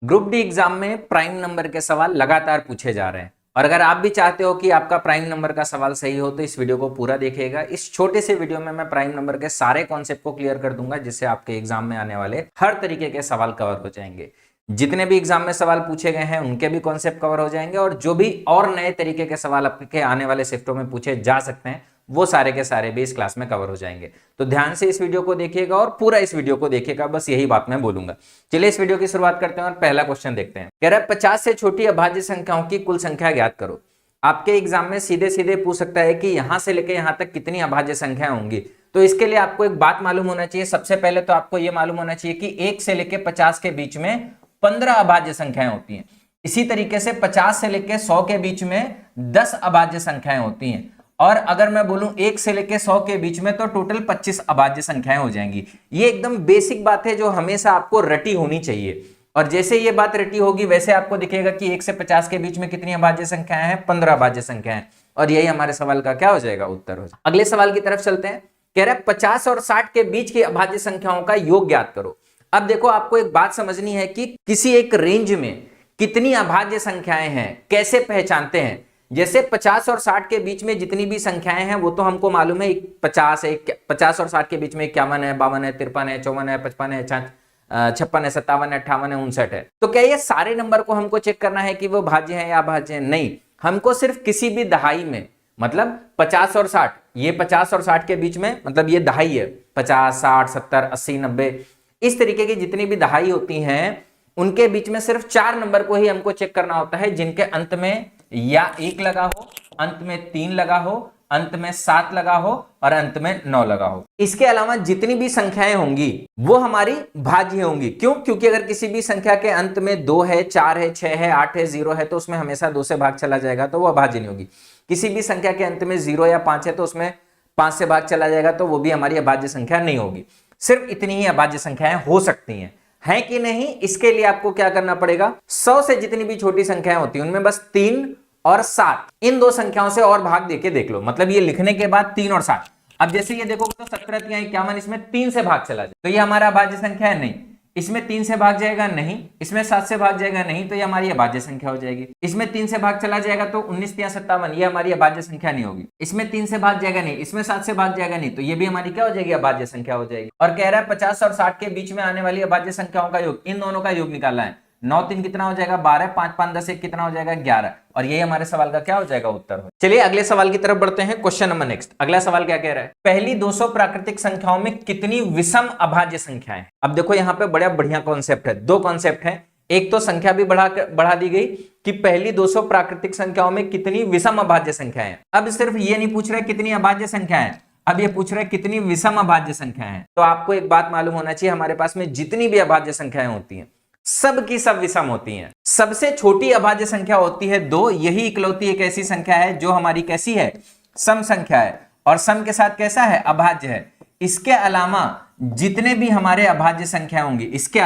Group D exam में prime number के सवाल लगातार पूछे जा रहे हैं और अगर आप भी चाहते हो कि आपका प्राइम नंबर का सवाल सही हो तो इस वीडियो को पूरा देखिएगा। इस छोटे से वीडियो में मैं प्राइम नंबर के सारे कॉन्सेप्ट को क्लियर कर दूंगा जिससे आपके एग्जाम में आने वाले हर तरीके के सवाल कवर हो जाएंगे। जितने भी एग्जाम में सवाल पूछे गए हैं उनके भी कॉन्सेप्ट कवर हो जाएंगे और जो भी और नए तरीके के सवाल आपके आने वाले शिफ्टों में पूछे जा सकते हैं वो सारे के सारे भी इस क्लास में कवर हो जाएंगे। तो ध्यान से इस वीडियो को देखिएगा और पूरा इस वीडियो को देखिएगा, बस यही बात मैं बोलूंगा। चलिए इस वीडियो की शुरुआत करते हैं और पहला क्वेश्चन देखते हैं। कह रहा है 50 से छोटी अभाज्य संख्याओं की कुल संख्या ज्ञात करो। आपके एग्जाम में सीधे सीधे पूछ सकता है कि यहां से लेकर यहां तक कितनी अभाज्य संख्याएं होंगी। तो इसके लिए आपको एक बात मालूम होना चाहिए। सबसे पहले तो आपको यह मालूम होना चाहिए कि 1 से लेकर 50 के बीच में 15 अभाज्य संख्याएं होती हैं। इसी तरीके से 50 से लेकर 100 के बीच में 10 अभाज्य संख्याएं होती हैं और अगर मैं बोलूं 1 से लेकर 100 के बीच में तो टोटल 25 अभाज्य संख्याएं हो जाएंगी। ये एकदम बेसिक बात है जो हमेशा आपको रटी होनी चाहिए और जैसे ये बात रटी होगी वैसे आपको दिखेगा कि 1 से 50 के बीच में कितनी अभाज्य संख्याएं हैं, 15 अभाज्य संख्याएं और यही हमारे सवाल का क्या हो जाएगा, उत्तर हो जाएगा। अगले सवाल की तरफ चलते हैं। कह रहा है 50 और 60 के बीच की अभाज्य संख्याओं का योग ज्ञात करो। अब देखो आपको एक बात समझनी है कि किसी एक रेंज में कितनी अभाज्य संख्याएं हैं, कैसे पहचानते हैं। जैसे 50 और 60 के बीच में जितनी भी संख्याएं हैं वो तो हमको मालूम है 50 है, 50 और 60 के बीच में 51 है, 52 है, 53 है, 54 है, 55 है, 56 है, 57 है, 58 है, 59 है। तो क्या ये सारे नंबर को हमको चेक करना है कि वो भाज्य है या अभाज्य है? नहीं, हमको सिर्फ किसी भी दहाई में, मतलब 50 और 60, ये 50 और 60 के बीच में मतलब ये दहाई है, 50, 60, 70, 80, 90, इस तरीके की जितनी भी दहाई होती हैं उनके बीच में सिर्फ 4 नंबर को ही हमको चेक करना होता है जिनके अंत में या 1 लगा हो, अंत में 3 लगा हो, अंत में 7 लगा हो और अंत में 9 लगा हो। इसके अलावा जितनी भी संख्याएं होंगी वो हमारी भाज्य होंगी। क्यों? क्योंकि अगर किसी भी संख्या के अंत में 2 है, 4 है, 6 है, 8 है, 0 है तो उसमें हमेशा 2 से भाग चला जाएगा तो वो अभाज्य नहीं होगी। किसी भी संख्या के अंत में 0 या 5 है तो उसमें 5 से भाग चला जाएगा तो वो भी हमारी अभाज्य संख्या नहीं होगी। सिर्फ इतनी ही अभाज्य संख्याएं हो सकती हैं, है कि नहीं? इसके लिए आपको क्या करना पड़ेगा, 100 से जितनी भी छोटी संख्याएं होती हैं उनमें बस 3 और 7, इन दो संख्याओं से और भाग देके देख लो। मतलब ये लिखने के बाद 3 और 7, अब जैसे ये देखो तो 17 3 51, इसमें 3 से भाग चला जाए तो ये हमारा अभाज्य संख्या है? नहीं। इसमें 3 से भाग जाएगा? नहीं। इसमें 7 से भाग जाएगा? नहीं। तो ये हमारी अभाज्य संख्या हो जाएगी। इसमें 3 से भाग चला जाएगा तो 19 3 57, ये हमारी अभाज्य संख्या नहीं होगी। इसमें 3 से भाग जाएगा? नहीं। इसमें 7 से भाग जाएगा? नहीं। तो ये भी हमारी क्या हो जाएगी, अभाज्य संख्या हो जाएगी। और कह रहा है 50 और 60 के बीच में आने वाली अभाज्य संख्याओं का योग, इन दोनों का योग निकालना है। 9 3 कितना हो जाएगा, 12, 5 5 10 1 कितना हो जाएगा, 11 और यही हमारे सवाल का क्या हो जाएगा, उत्तर हो। चलिए अगले सवाल की तरफ बढ़ते हैं। Question number next. अगला सवाल क्या कह रहा है, पहली 200 प्राकृतिक संख्याओं में कितनी विषम अभाज्य संख्याएं। अब देखो यहाँ पे बड़ा बढ़िया कॉन्सेप्ट है, दो कॉन्सेप्ट है। एक तो संख्या भी बढ़ा दी गई कि पहली 200 प्राकृतिक संख्याओं में कितनी विषम अभाज्य संख्याएं। अब सिर्फ ये नहीं पूछ रहे कितनी अभाज्य संख्याएं, अब ये पूछ रहे कितनी विषम अभाज्य संख्याएं हैं। तो आपको एक बात मालूम होना चाहिए, हमारे पास में जितनी भी अभाज्य संख्याएं होती हैं सब की सब विषम होती हैं। सबसे छोटी अभाज्य संख्या होती है 2, यही इकलौती एक ऐसी संख्या है जो हमारी कैसी है, सम संख्या है और सम के साथ कैसा है, अभाज्य है। इसके अलावा जितने भी हमारे अभाज्य संख्या होंगी, इसके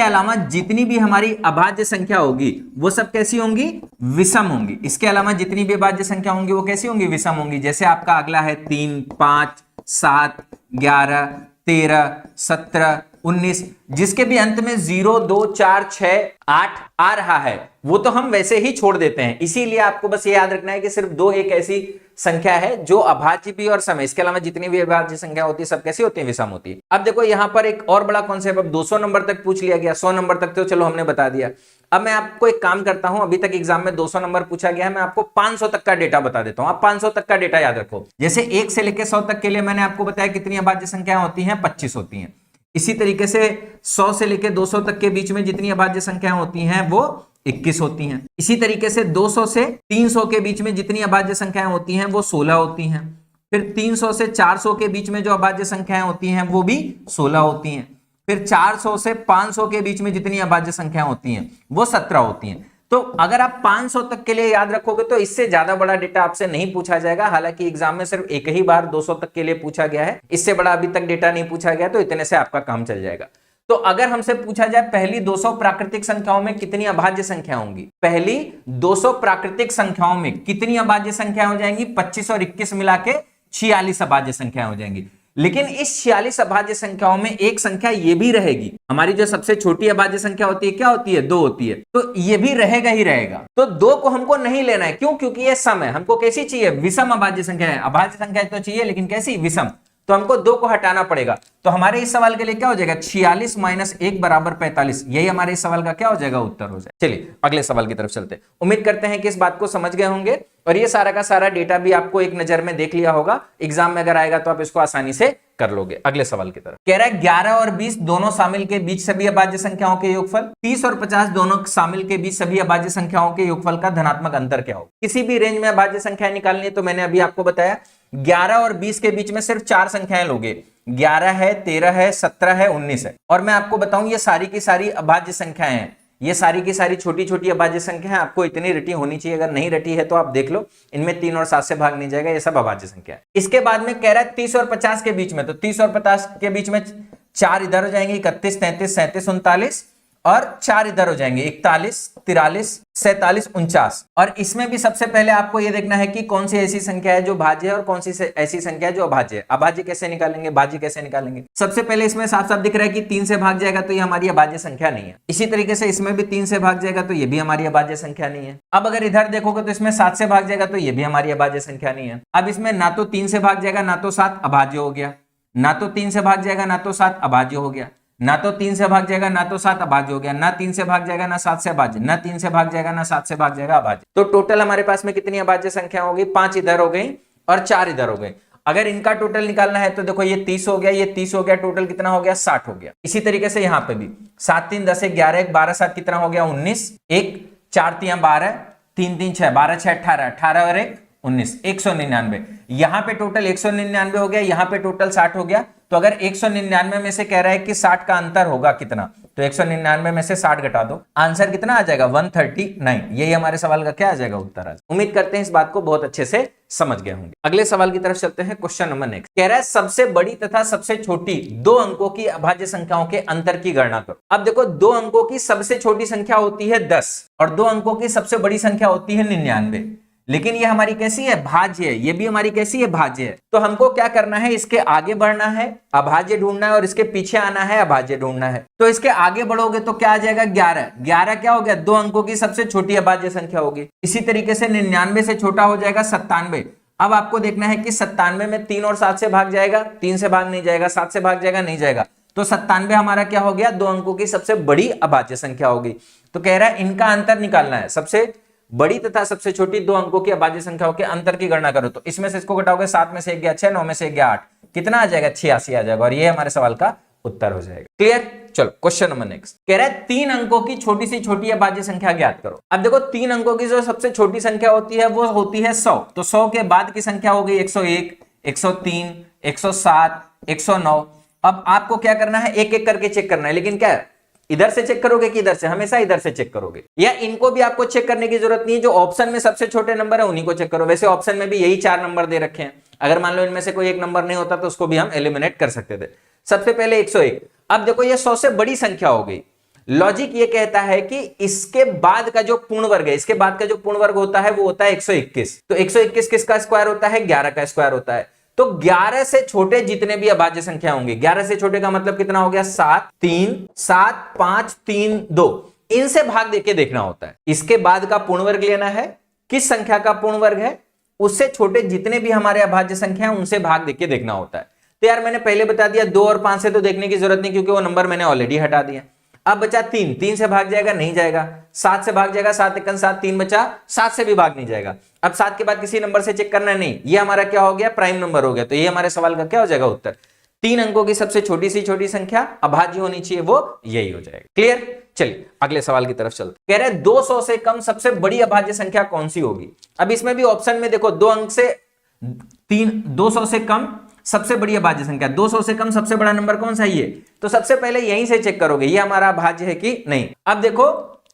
अलावा जितनी भी हमारी अभाज्य संख्या होगी वो सब कैसी होंगी, विषम होंगी। इसके अलावा जितनी भी अभाज्य संख्या होंगी वो कैसी होंगी, विषम होंगी। जैसे आपका अगला है 3 5 7 11 13 17 19, जिसके भी अंत में 0 2 4 6 8 आ रहा है वो तो हम वैसे ही छोड़ देते हैं। इसीलिए आपको बस ये याद रखना है कि सिर्फ 2 एक ऐसी संख्या है जो अभाज्य भी और सम है। इसके अलावा जितनी भी अभाज्य संख्या होती है सब कैसी होती है, विषम होती है। अब देखो यहाँ पर एक और बड़ा कॉन्सेप्ट, अब 200 नंबर तक पूछ लिया गया, 100 नंबर तक तो चलो हमने बता दिया। अब मैं आपको एक काम करता हूं, अभी तक एग्जाम में 200 नंबर पूछा गया है, मैं आपको 500 तक का डेटा बता देता हूं। आप 500 तक का डेटा याद रखो। जैसे 1 से लेकर 100 तक के लिए मैंने आपको बताया कितनी अभाज्य संख्याएं होती हैं, 25 होती हैं। इसी तरीके से 100 से लेकर 200 तक के बीच में जितनी अभाज्य संख्याएं होती हैं वो 21 होती हैं। इसी तरीके से 200 से 300 के बीच में जितनी अभाज्य संख्याएं होती हैं वो 16 होती हैं। फिर 300 से 400 के बीच में जो अभाज्य संख्याएं होती हैं वो भी 16 होती हैं। फिर 400 से 500 के बीच में जितनी अभाज्य संख्याएं होती हैं वो 17 होती हैं। तो अगर आप 500 तक के लिए याद रखोगे तो इससे ज्यादा बड़ा डेटा आपसे नहीं पूछा जाएगा। हालांकि एग्जाम में सिर्फ एक ही बार 200 तक के लिए पूछा गया है, इससे बड़ा अभी तक डेटा नहीं पूछा गया, तो इतने से आपका काम चल जाएगा। तो अगर हमसे पूछा जाए पहली 200 प्राकृतिक संख्याओं में कितनी अभाज्य संख्या होंगी, पहली 200 प्राकृतिक संख्याओं में कितनी अभाज्य संख्या हो जाएंगी, 25 और 21 मिला के 46 अभाज्य संख्या हो जाएंगी। लेकिन इस 46 अभाज्य संख्याओं में एक संख्या ये भी रहेगी, हमारी जो सबसे छोटी अभाज्य संख्या होती है क्या होती है, 2 होती है, तो ये भी रहेगा ही रहेगा। तो 2 को हमको नहीं लेना है, क्यों? क्योंकि ये सम है, हमको कैसी चाहिए, विषम अभाज्य संख्या है। अभाज्य संख्या तो चाहिए लेकिन कैसी, विषम, तो हमको 2 को हटाना पड़ेगा। तो हमारे इस सवाल के लिए क्या हो जाएगा, 46 माइनस 1 बराबर 45, यही हमारे इस सवाल का क्या हो जाएगा, उत्तर हो जाएगा। चलिए अगले सवाल की तरफ चलते हैं। उम्मीद करते हैं कि इस बात को समझ गए होंगे और ये सारा का सारा डेटा भी आपको एक नजर में देख लिया होगा, एग्जाम में अगर आएगा तो आप इसको आसानी से कर लोगे। अगले सवाल की तरफ कह रहा है 11 और 20 दोनों शामिल के बीच सभी अभाज्य संख्याओं के योगफल, 30 और 50 दोनों शामिल के बीच सभी अभाज्य संख्याओं के योगफल का धनात्मक अंतर क्या हो। किसी भी रेंज में अभाज्य संख्या निकालनी है तो मैंने अभी आपको बताया 11 और 20 के बीच में सिर्फ 4 संख्याएं लोगे, 11 है, 13 है, 17 है, 19 है। और मैं आपको बताऊं ये सारी की सारी अभाज्य संख्याएं हैं, ये सारी की सारी छोटी छोटी अभाज्य संख्या है, आपको इतनी रटी होनी चाहिए। अगर नहीं रटी है तो आप देख लो, इनमें 3 और 7 से भाग नहीं जाएगा, ये सब अभाज्य संख्या है। इसके बाद में कह रहा है 30 और 50 के बीच में, तो 30 और 50 के बीच में 4 इधर हो जाएंगे, 31, 33, 37, 39 और 4 इधर हो जाएंगे, 41, 43, 47, 49। और इसमें भी सबसे पहले आपको ये देखना है कि कौन सी ऐसी संख्या है जो भाज्य है और कौन सी ऐसी संख्या है जो अभाज्य है। अभाज्य कैसे निकालेंगे, भाज्य कैसे निकालेंगे। सबसे पहले इसमें साफ साफ दिख रहा है कि 3 से भाग जाएगा तो ये हमारी अभाज्य संख्या नहीं है। इसी तरीके से इसमें भी 3 से भाग जाएगा तो ये भी हमारी अभाज्य संख्या नहीं है। अब अगर इधर देखोगे तो इसमें 7 से भाग जाएगा तो ये भी हमारी अभाज्य संख्या नहीं है। अब इसमें ना तो 3 से भाग जाएगा ना तो 7 अभाज्य हो गया, ना तो 3 से भाग जाएगा ना तो 7 अभाज्य हो गया, ना तो 3 से भाग जाएगा ना तो 7 अभाज्य हो गया, ना 3 से भाग जाएगा ना 7 से अभाज्य, ना 3 से भाग जाएगा ना 7 से भाग जाएगा अभाज्य। तो टोटल हमारे पास में कितनी अभाज्य संख्या होगी, 5 इधर हो गई और 4 इधर हो गई। अगर इनका टोटल निकालना है तो देखो ये 30 हो गया, ये 30 हो गया, टोटल कितना हो गया, 60 हो गया। इसी तरीके से यहाँ पे भी 7 3 10 11 1 12 7 कितना हो गया, 19, 1 4 3 12 3 3 6 12 6 18, 18 और 1 19, 199। यहाँ पे टोटल 199 हो गया, यहाँ पे टोटल 60 हो गया। तो अगर 199 में से कह रहा है कि 60 का अंतर होगा कितना, तो 199 में से 60 घटा दो, आंसर कितना आ जाएगा, 139। यही हमारे सवाल का क्या आ जाएगा, उत्तर आ जाएगा। उम्मीद करते हैं इस बात को बहुत अच्छे से समझ गए होंगे। अगले सवाल की तरफ चलते हैं। क्वेश्चन नंबर नेक्स्ट कह रहा है सबसे बड़ी तथा सबसे छोटी 2 अंकों की अभाज्य संख्याओं के अंतर की गणना करो। अब देखो 2 अंकों की सबसे छोटी संख्या होती है 10 और 2 अंकों की सबसे बड़ी संख्या होती है 99, लेकिन ये हमारी कैसी है, भाज्य है। ये भी हमारी कैसी है, भाज्य है। तो हमको क्या करना है, इसके आगे बढ़ना है, अभाज्य ढूंढना है, और इसके पीछे आना है, अभाज्य ढूंढना है। तो इसके आगे बढ़ोगे तो क्या आ जाएगा, 11। 11 क्या हो गया, 2 अंकों की सबसे छोटी अभाज्य संख्या होगी। इसी तरीके से 99 से छोटा हो जाएगा 97। अब आपको देखना है कि 97 में 3 और 7 से भाग जाएगा, 3 से भाग नहीं जाएगा, 7 से भाग जाएगा, नहीं जाएगा। तो 97 हमारा क्या हो गया, 2 अंकों की सबसे बड़ी अभाज्य संख्या होगी। तो कह रहा है इनका अंतर निकालना है, सबसे बड़ी तथा सबसे छोटी 2 अंकों की अभाज्य संख्याओं के अंतर की गणना करो। तो इसमें से इसको घटाओगे, 7 में से 1 गया 6, 9 में से 1 गया 8, कितना आ जाएगा, 86 आ जाएगा। और ये हमारे सवाल का उत्तर हो जाएगा। क्लियर। चलो क्वेश्चन नंबर नेक्स्ट कह रहा है 3 अंकों की छोटी सी छोटी अभाज्य संख्या ज्ञात करो। अब देखो 3 अंकों की जो सबसे छोटी संख्या होती है वो होती है 100। तो 100 के बाद की संख्या हो गई 101, 103, 107, 109। अब आपको क्या करना है, एक एक करके चेक करना है। लेकिन क्या इधर से चेक करोगे कि इधर से, हमेशा इधर से चेक करोगे, या इनको भी आपको चेक करने की जरूरत नहीं है। जो ऑप्शन में सबसे छोटे नंबर है उन्हीं को चेक करो। वैसे ऑप्शन में भी यही 4 नंबर दे रखे हैं, अगर मान लो इनमें से कोई एक नंबर नहीं होता तो उसको भी हम एलिमिनेट कर सकते थे। सबसे पहले 101। अब देखो ये 100 से बड़ी संख्या हो गई। लॉजिक ये कहता है कि इसके बाद का जो पूर्ण वर्ग है, इसके बाद का जो पूर्ण वर्ग होता है वो होता है 121। तो 121 किसका स्क्वायर होता है, 11 का स्क्वायर होता है। तो 11 से छोटे जितने भी अभाज्य संख्या होंगे, 11 से छोटे का मतलब कितना हो गया, 7, 3, 7, 5, 3, 2, इनसे भाग देके देखना होता है। इसके बाद का पूर्ण वर्ग लेना है, किस संख्या का पूर्ण वर्ग है, उससे छोटे जितने भी हमारे अभाज्य संख्या है उनसे भाग देके देखना होता है। तो यार मैंने पहले बता दिया 2 और 5 से तो देखने की जरूरत नहीं, क्योंकि वो नंबर मैंने ऑलरेडी हटा दिया। अब बचा 3, 3 से भाग जाएगा, नहीं जाएगा। 7 से भाग जाएगा, 7 1 7, 3 बचा, 7 से भी भाग नहीं जाएगा। अब 7 के बाद किसी नंबर से चेक करना नहीं, ये हमारा क्या हो गया, प्राइम नंबर हो गया। तो ये हमारे सवाल का क्या हो जाएगा, उत्तर। 3 अंकों की सबसे छोटी सी छोटी संख्या अभाज्य होनी चाहिए, वो यही हो जाएगा। क्लियर। चलिए अगले सवाल की तरफ चलते। कह रहे हैं 200 से कम सबसे बड़ी अभाज्य संख्या कौन सी होगी। अब इसमें भी ऑप्शन में देखो 2 अंक से 200 से कम सबसे बड़ी अभाज्य संख्या, 200 से कम सबसे बड़ा नंबर कौन सा है, ये। तो सबसे पहले यहीं से चेक करोगे ये हमारा अभाज्य है कि नहीं। अब देखो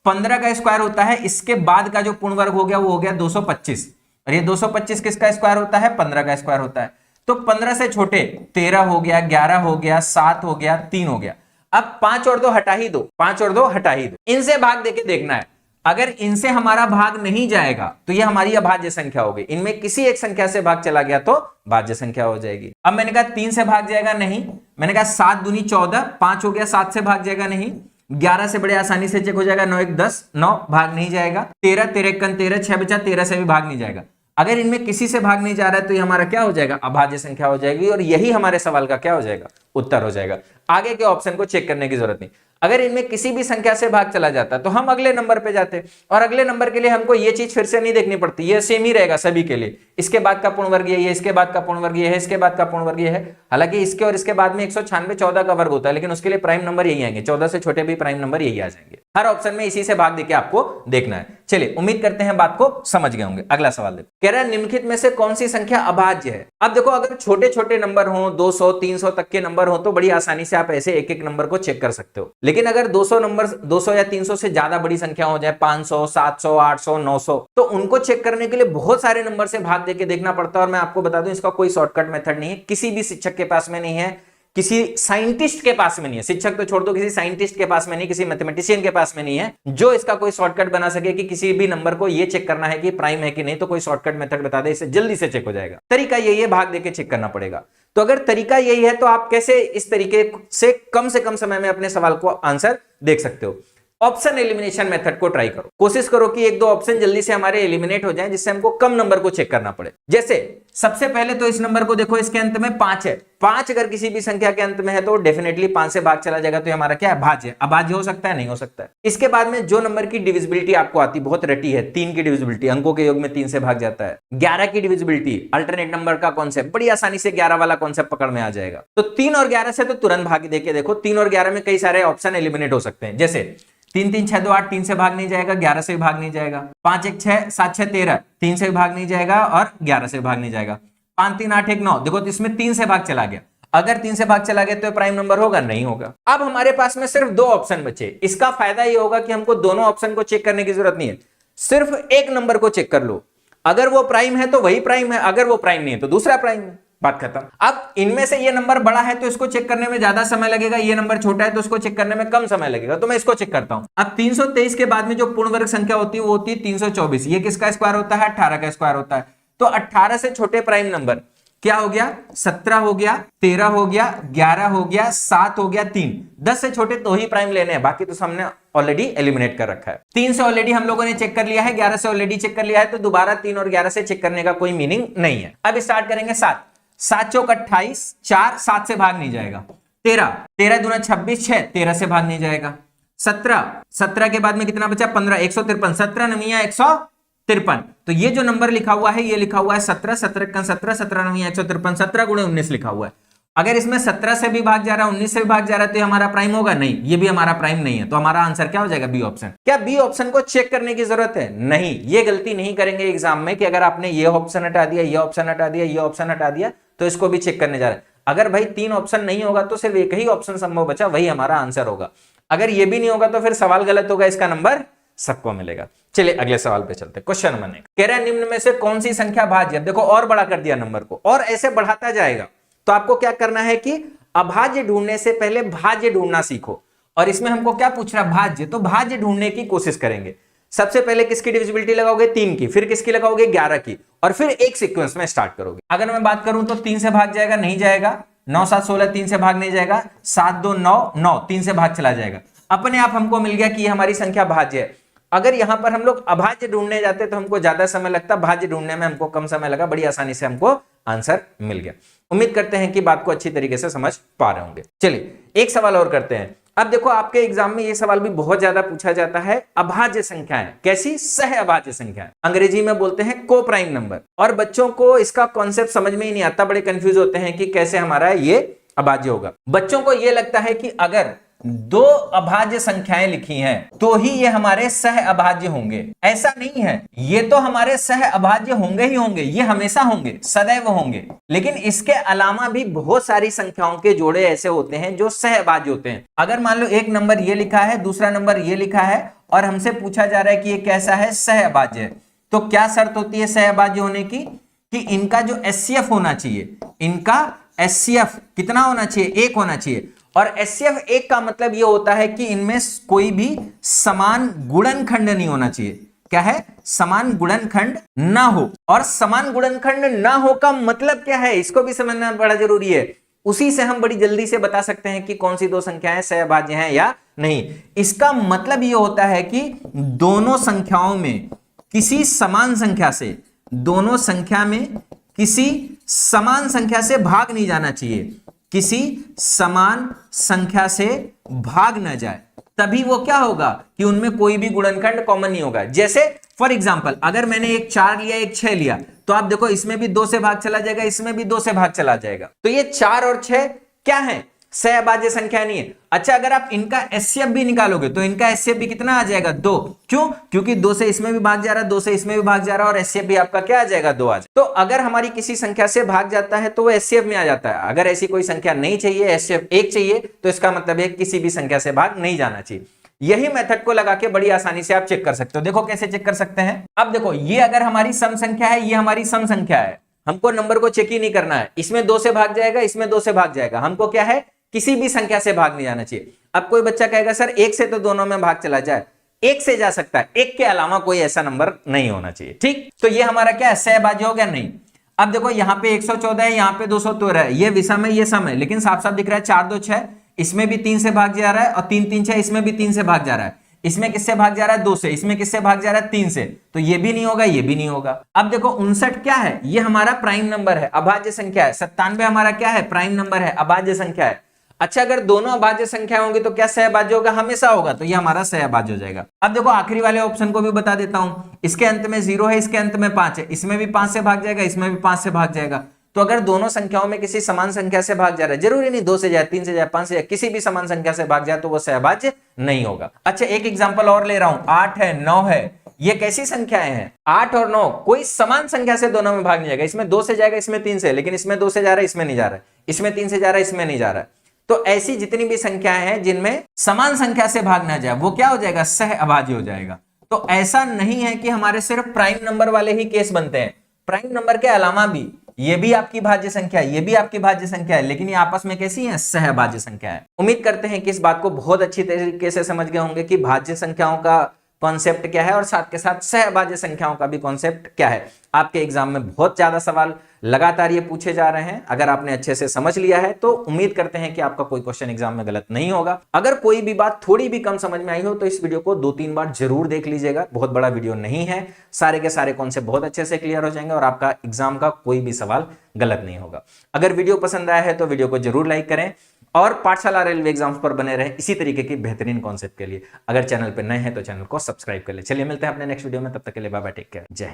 15 का स्क्वायर होता है, इसके बाद का जो पूर्ण वर्ग हो गया वो हो गया 225, और ये 225 किसका स्क्वायर होता है, 15 का स्क्वायर होता है। तो 15 से छोटे 13 हो गया, 11 हो गया, 7 हो गया, 3 हो गया। अब 5 और 2 हटा ही दो, 5 और 2 हटा ही दो, इनसे भाग देके देखना है। अगर इनसे हमारा भाग नहीं जाएगा तो ये हमारी अभाज्य संख्या होगी। इनमें किसी एक संख्या से भाग चला गया तो भाज्य संख्या हो जाएगी। अब मैंने कहा 3 से भाग जाएगा नहीं, मैंने कहा 7 दूनी 14, 5 हो गया, 7 से भाग जाएगा नहीं, 11 से बड़े आसानी से चेक हो जाएगा, 9 1 10, 9 भाग नहीं जाएगा, 13 13 1 13, 6 बचा, 13 से भी भाग नहीं जाएगा। अगर इनमें किसी से भाग नहीं जा रहा है तो ये हमारा क्या हो जाएगा, अभाज्य संख्या हो जाएगी, और यही हमारे सवाल का क्या हो जाएगा, उत्तर हो जाएगा। आगे के ऑप्शन को चेक करने की जरूरत नहीं। अगर इनमें किसी भी संख्या से भाग चला जाता तो हम अगले नंबर पे जाते, और अगले नंबर के लिए हमको ये चीज फिर से नहीं देखनी पड़ती, ये सेम ही रहेगा सभी के लिए। इसके बाद का पूर्ण वर्ग ये है, इसके बाद का पूर्ण वर्ग ये है, इसके बाद का पूर्ण वर्ग ये है। हालांकि इसके और इसके बाद में 196 14 का वर्ग होता है, लेकिन उसके लिए प्राइम नंबर यही आएंगे, 14 से छोटे भी प्राइम नंबर यही आ जाएंगे। हर ऑप्शन में इसी से भाग देके आपको देखना है। चलिए, उम्मीद करते हैं बात को समझ गए होंगे। अगला सवाल देखो, कह रहा है निम्नलिखित में से कौन सी संख्या अभाज्य है। अब देखो, अगर छोटे छोटे नंबर हो, 200 300 तक के नंबर हो, तो बड़ी आसानी से आप ऐसे एक एक नंबर को चेक कर सकते हो। लेकिन अगर 200 नंबर 200 या 300 से ज्यादा बड़ी संख्या हो जाए, 500 700 800 900, तो उनको चेक करने के लिए बहुत सारे नंबर से भाग देके देखना पड़ता है। और मैं आपको बता दूं, इसका कोई शॉर्टकट मेथड नहीं है, किसी भी शिक्षक के पास में नहीं है, किसी साइंटिस्ट के पास में नहीं है। शिक्षक तो छोड़ दो, किसी साइंटिस्ट के पास में नहीं, किसी मैथमेटिशियन के पास में नहीं है जो इसका कोई शॉर्टकट बना सके कि किसी भी नंबर को ये चेक करना है कि प्राइम है कि नहीं, तो कोई शॉर्टकट मेथड बता दे, इससे जल्दी से चेक हो जाएगा। तरीका यही है, भाग देके चेक करना पड़ेगा। तो अगर तरीका यही है तो आप कैसे इस तरीके से कम समय में अपने सवाल को आंसर देख सकते हो। ऑप्शन एलिमिनेशन मेथड को ट्राई करो, कोशिश करो कि एक दो ऑप्शन जल्दी से हमारे एलिमिनेट हो जाएं, जिससे हमको कम नंबर को चेक करना पड़े। जैसे सबसे पहले तो इस नंबर को देखो, इसके अंत में 5 है। 5 अगर किसी भी संख्या के अंत में है तो डेफिनेटली 5 से भाग चला जाएगा, तो हमारा क्या है, भाज्य। अभाज्य हो सकता है, नहीं हो सकता है। इसके बाद में जो नंबर की डिविजिबिलिटी आपको आती, बहुत रटी है, 3 की डिविजिबिलिटी, अंकों के योग में 3 से भाग जाता है। 11 की डिविजिबिलिटी, अल्टरनेट नंबर का कॉन्सेप्ट, बड़ी आसानी से 11 वाला कॉन्सेप्ट पकड़ में आ जाएगा। तो 3 और 11 से तो तुरंत भाग देके देखो, 3 और 11 में कई सारे ऑप्शन एलिमिनेट हो सकते हैं। जैसे 3 3 6 2 8, 3 से भाग नहीं जाएगा, 11 से भी भाग नहीं जाएगा। 5 1 6 7 6 13, 3 से भी भाग नहीं जाएगा और 11 से भी भाग नहीं जाएगा। 5 3 8 1 9, देखो तो इसमें 3 से भाग चला गया। अगर 3 से भाग चला गया तो प्राइम नंबर होगा, नहीं होगा। अब हमारे पास में सिर्फ 2 ऑप्शन बचे। इसका फायदा ये होगा कि हमको दोनों ऑप्शन को चेक करने की जरूरत नहीं है, सिर्फ एक नंबर को चेक कर लो। अगर वो प्राइम है तो वही प्राइम है, अगर वो प्राइम नहीं है तो दूसरा प्राइम है, बात खत्म। अब इनमें से ये नंबर बड़ा है तो इसको चेक करने में ज्यादा समय लगेगा, ये नंबर छोटा है तो इसको चेक करने में कम समय लगेगा, तो मैं इसको चेक करता हूं। अब 323 के बाद में जो पूर्ण वर्ग संख्या होती है वो होती है 324। ये किसका स्क्वायर होता है, 18 का स्क्वायर होता है। तो 18 से छोटे प्राइम नंबर क्या हो गया, 17 हो गया, 13 हो गया, 11 हो गया, 7 हो गया, 3। 10 से छोटे तो ही प्राइम लेने हैं, बाकी तो हमने ऑलरेडी एलिमिनेट कर रखा है। 3 से ऑलरेडी हम लोगों ने चेक कर लिया है, 11 से ऑलरेडी चेक कर लिया है, तो दोबारा 3 और 11 से चेक करने का कोई मीनिंग नहीं है। अब स्टार्ट करेंगे 7 7 चौक 28, 4 7 से भाग नहीं जाएगा। 13 13 दूना 26, 6 13 से भाग नहीं जाएगा। 17 17 के बाद में कितना बचा, 15 153, 17 नविया 153। तो ये जो नंबर लिखा हुआ है ये लिखा हुआ है 17 17 17 17 नविया 153, 17 गुणे 19 लिखा हुआ है। अगर इसमें 17 से भी भाग जा रहा है, 19 से भी भाग जा रहा है, तो ये हमारा प्राइम होगा, नहीं, ये भी हमारा प्राइम नहीं है। तो हमारा आंसर क्या हो जाएगा, बी ऑप्शन। क्या बी ऑप्शन को चेक करने की जरूरत है, नहीं। ये गलती नहीं करेंगे एग्जाम में कि अगर आपने ये ऑप्शन हटा दिया, ये ऑप्शन हटा दिया, ये ऑप्शन हटा दिया, तो इसको भी चेक करने जा रहे हैं। अगर भाई 3 ऑप्शन नहीं होगा तो सिर्फ एक ही ऑप्शन संभव बचा, वही हमारा आंसर होगा। अगर ये भी नहीं होगा तो फिर सवाल गलत होगा, इसका नंबर सबको मिलेगा। चलिए अगले सवाल पे चलते हैं। क्वेश्चन नंबर 1 कह रहा है निम्न में से कौन सी संख्या भाज्य। देखो और बड़ा कर दिया नंबर को, और ऐसे बढ़ाता जाएगा। तो आपको क्या करना है कि अभाज्य ढूंढने से पहले भाज्य ढूंढना सीखो। और इसमें हमको क्या पूछ रहा है, भाज्य, तो भाज्य ढूंढने की कोशिश करेंगे। सबसे पहले किसकी डिविजिबिलिटी लगाओगे, 3 की, फिर किसकी लगाओगे, 11 की, और फिर एक सीक्वेंस में स्टार्ट करोगे। अगर मैं बात करूं तो 3 से भाग जाएगा, नहीं जाएगा। 9 7 16, 3 से भाग नहीं जाएगा। 7 2 9 9, 3 से भाग चला जाएगा। अपने आप हमको मिल गया कि ये हमारी संख्या भाज्य है। अगर यहां पर हम लोग अभाज्य ढूंढने जाते तो हमको ज्यादा समय लगता, भाज्य ढूंढने में हमको कम समय लगा, बड़ी आसानी से हमको आंसर मिल गया। उम्मीद करते हैं कि बात को अच्छी तरीके से समझ पा रहे होंगे। चलिए एक सवाल और करते हैं। अब देखो आपके एग्जाम में ये सवाल भी बहुत ज्यादा पूछा जाता है, अभाज्य संख्याएं। कैसी, सह अभाज्य संख्याएं, अंग्रेजी में बोलते हैं को प्राइम नंबर। और बच्चों को इसका कॉन्सेप्ट समझ में ही नहीं आता, बड़े कंफ्यूज होते हैं कि कैसे हमारा ये अभाज्य होगा। बच्चों को ये लगता है कि अगर 2 अभाज्य संख्याएं लिखी हैं तो ही ये हमारे सह अभाज्य होंगे। ऐसा नहीं है, ये तो हमारे सह अभाज्य होंगे ही होंगे, ये हमेशा होंगे, सदैव होंगे। लेकिन इसके अलावा भी बहुत सारी संख्याओं के जोड़े ऐसे होते हैं जो सह अभाज्य होते हैं। अगर मान लो एक नंबर ये लिखा है, दूसरा नंबर ये लिखा है, और हमसे पूछा जा रहा है कि ये कैसा है, सह अभाज्य है, तो क्या शर्त होती है सह अभाज्य होने की, कि इनका जो एचसीएफ होना चाहिए, इनका एचसीएफ कितना होना चाहिए, 1 होना चाहिए। और HCF एक का मतलब यह होता है कि इनमें कोई भी समान गुणनखंड नहीं होना चाहिए। क्या है? समान गुणनखंड ना हो। और समान गुणनखंड ना हो का मतलब क्या है, इसको भी समझना बड़ा जरूरी है। उसी से हम बड़ी जल्दी से बता सकते हैं कि कौन सी दो संख्याएं सहभाज्य हैं या नहीं। इसका मतलब यह होता है कि दोनों संख्याओं में किसी समान संख्या से, दोनों संख्या में किसी समान संख्या से भाग नहीं जाना चाहिए, किसी समान संख्या से भाग न जाए, तभी वो क्या होगा कि उनमें कोई भी गुणनखंड कॉमन नहीं होगा। जैसे फॉर एग्जांपल, अगर मैंने एक 4 लिया, एक 6 लिया, तो आप देखो इसमें भी 2 से भाग चला जाएगा, इसमें भी 2 से भाग चला जाएगा। तो ये 4 और 6 क्या है? सहभाज्य संख्या नहीं है। अच्छा, अगर आप इनका HCF भी निकालोगे तो इनका HCF भी कितना आ जाएगा? 2। क्यों? क्योंकि 2 से इसमें भी भाग जा रहा है, 2 से इसमें भी भाग जा रहा है, और HCF भी आपका क्या आ जाएगा? 2 आ जाएगा। तो अगर हमारी किसी संख्या से भाग जाता है तो वो HCF में आ जाता है। अगर ऐसी कोई संख्या नहीं चाहिए, HCF 1 चाहिए, तो इसका मतलब है किसी भी संख्या से भाग नहीं जाना चाहिए। यही मेथड को लगा के बड़ी आसानी से आप चेक कर सकते हो। देखो कैसे चेक कर सकते हैं। अब देखो, ये अगर हमारी सम संख्या है, ये हमारी सम संख्या है, हमको नंबर को चेक ही नहीं करना है। इसमें 2 से भाग जाएगा, इसमें 2 से भाग जाएगा, हमको क्या है? किसी भी संख्या से भाग नहीं जाना चाहिए। अब कोई बच्चा कहेगा सर 1 से तो दोनों में भाग चला जाए। 1 से जा सकता है, 1 के अलावा कोई ऐसा नंबर नहीं होना चाहिए। ठीक, तो ये हमारा क्या है? सहभाज्य हो गया? नहीं। अब देखो यहाँ पे 114 है, यहाँ पे 213 है, ये विषम है, ये सम है, लेकिन साफ साफ दिख रहा है 4 2 6, इसमें भी 3 से भाग जा रहा है, और 3 3 6, इसमें भी 3 से भाग जा रहा है। इसमें किससे भाग जा रहा है? 2 से। इसमें किससे भाग जा रहा है? 3 से। तो ये भी नहीं होगा, ये भी नहीं होगा। अब देखो 59 क्या है? ये हमारा प्राइम नंबर है, अभाज्य संख्या है। 97 हमारा क्या है? प्राइम नंबर है, अभाज्य संख्या है। अच्छा, अगर दोनों अभाज्य संख्या होंगी तो क्या सहभाज्य होगा? हमेशा होगा। तो ये हमारा सहभाज्य हो जाएगा। अब देखो आखिरी वाले ऑप्शन को भी बता देता हूं। इसके अंत में 0 है, इसके अंत में 5 है, इसमें भी 5 से भाग जाएगा, इसमें भी 5 से भाग जाएगा। तो अगर दोनों संख्याओं में किसी समान संख्या से भाग जा रहा है, जरूरी नहीं 2 से जाए, 3 से जाए, 5 से जाए, किसी भी समान संख्या से भाग जाए तो वो सहभाज्य नहीं होगा। अच्छा, एक एग्जांपल और ले रहा हूं। 8 है, 9 है, ये कैसी संख्याएं हैं? 8 और 9 कोई समान संख्या से दोनों में भाग नहीं जाएगा। इसमें 2 से जाएगा, इसमें 3 से, लेकिन इसमें 2 से जा रहा है, इसमें नहीं जा रहा है, इसमें 3 से जा रहा है, इसमें नहीं जा रहा है। तो ऐसी जितनी भी संख्याएं हैं जिनमें समान संख्या से भाग ना जाए, वो क्या हो जाएगा? सहअभाज्य हो जाएगा। तो ऐसा नहीं है कि हमारे सिर्फ प्राइम नंबर वाले ही केस बनते हैं। प्राइम नंबर के अलावा भी ये भी आपकी भाज्य संख्या है, ये भी आपकी भाज्य संख्या है, लेकिन ये आपस में कैसी है? सहभाज्य संख्या है। उम्मीद करते हैं कि इस बात को बहुत अच्छी तरीके से समझ गए होंगे कि भाज्य संख्याओं का कॉन्सेप्ट क्या है और साथ के साथ सहभाज्य संख्याओं का भी कॉन्सेप्ट क्या है। आपके एग्जाम में बहुत ज्यादा सवाल लगातार ये पूछे जा रहे हैं। अगर आपने अच्छे से समझ लिया है तो उम्मीद करते हैं कि आपका कोई क्वेश्चन एग्जाम में गलत नहीं होगा। अगर कोई भी बात थोड़ी भी कम समझ में आई हो तो इस वीडियो को 2-3 बार जरूर देख लीजिएगा। बहुत बड़ा वीडियो नहीं है, सारे के सारे कॉन्सेप्ट बहुत अच्छे से क्लियर हो जाएंगे और आपका एग्जाम का कोई भी सवाल गलत नहीं होगा। अगर वीडियो पसंद आया है तो वीडियो को जरूर लाइक करें और पाठशाला रेलवे एग्जाम्स पर बने रहे इसी तरीके की बेहतरीन कॉन्सेप्ट के लिए। अगर चैनल पर नए हैं तो चैनल को सब्सक्राइब कर ले। चलिए मिलते हैं अपने नेक्स्ट वीडियो में, तब तक के लिए बाय बाय, टेक केयर, जय हिंद।